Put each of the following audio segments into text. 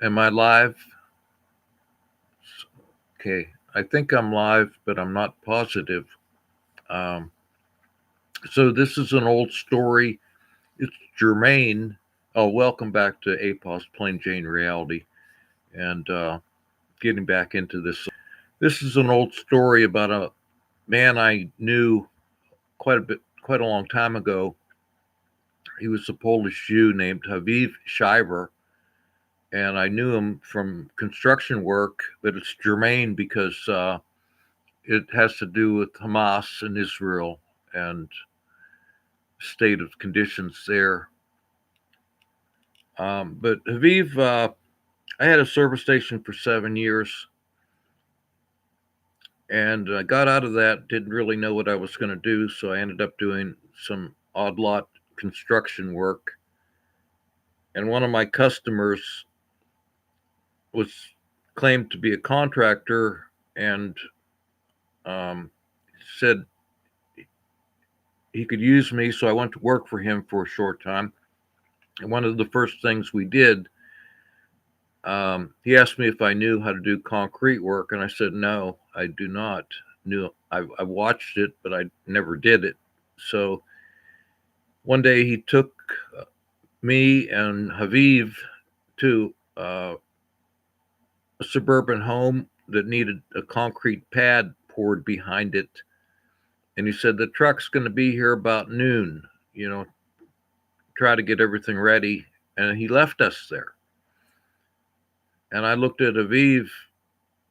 Am I live? Okay, I think I'm live, but I'm not positive. Um, so this is an old story. It's germane. Oh, welcome back to APOS Plain Jane Reality, and getting back into this. This is an old story about a man I knew quite a long time ago. He was a Polish Jew named Haviv Schieber, and I knew him from construction work. But it's germane because it has to do with Hamas and Israel and state of conditions there. But Haviv, I had a service station for 7 years, and I got out of that. Didn't really know what I was going to do, so I ended up doing some odd lot construction work. And one of my customers was claimed to be a contractor and said he could use me, so I went to work for him for a short time. And one of the first things we did, he asked me if I knew how to do concrete work, and I said no, I do not. I watched it, but I never did it. So one day he took me and Haviv to a suburban home that needed a concrete pad poured behind it, and he said the truck's going to be here about noon. You know, try to get everything ready, and he left us there. And I looked at Aviv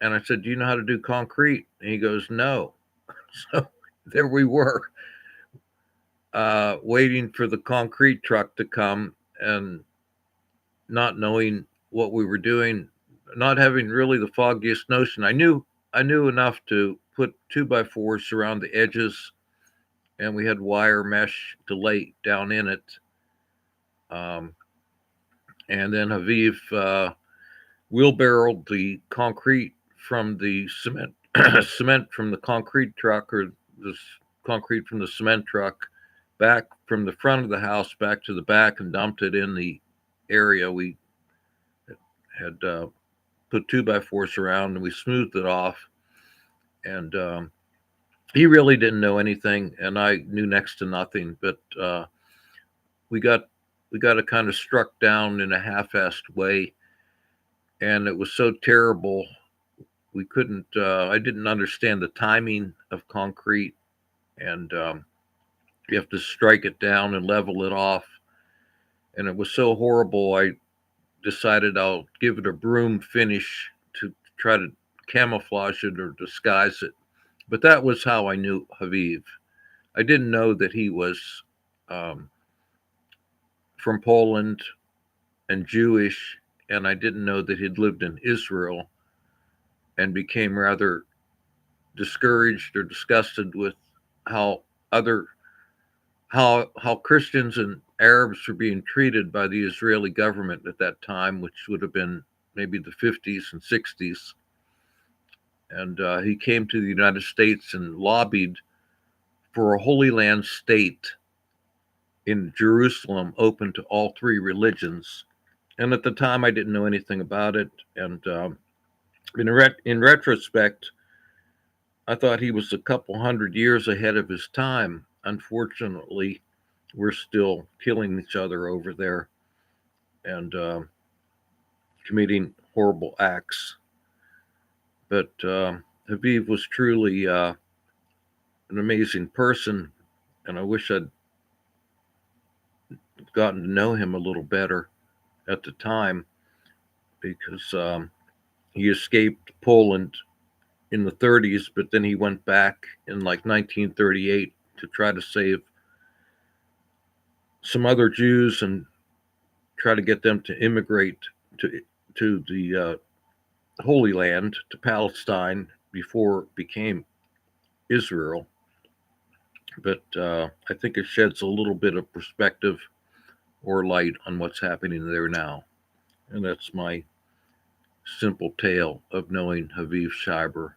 and I said, "Do you know how to do concrete?" And he goes, "No." So there we were, waiting for the concrete truck to come and not knowing what we were doing, not having really the foggiest notion. I knew enough to put 2x4s around the edges, and we had wire mesh to lay down in it. Um, and then Haviv wheelbarrowed the concrete from the cement cement from the concrete truck, or the concrete from the cement truck, back from the front of the house back to the back, and dumped it in the area we had put 2x4s around, and we smoothed it off. And he really didn't know anything, and I knew next to nothing. But we got we got it kind of struck down in a half-assed way, and it was so terrible we couldn't. I didn't understand the timing of concrete, and you have to strike it down and level it off. And it was so horrible. I decided I'll give it a broom finish to try to camouflage it or disguise it. But that was how I knew Haviv. I didn't know that he was um, from Poland and Jewish, and I didn't know that he'd lived in Israel and became rather discouraged or disgusted with how other how Christians and Arabs were being treated by the Israeli government at that time, which would have been maybe the 50s and 60s. And he came to the United States and lobbied for a Holy Land state in Jerusalem open to all three religions. And at the time, I didn't know anything about it. And in retrospect, I thought he was a couple hundred years ahead of his time. Unfortunately, we're still killing each other over there and committing horrible acts. But Haviv was truly an amazing person, and I wish I'd gotten to know him a little better at the time, because he escaped Poland in the 30s, but then he went back in like 1938 to try to save some other Jews and try to get them to immigrate to the Holy Land, to Palestine, before it became Israel. But I think it sheds a little bit of perspective or light on what's happening there now. And that's my simple tale of knowing Haviv Schieber.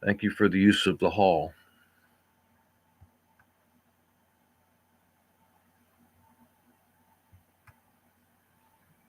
Thank you for the use of the hall.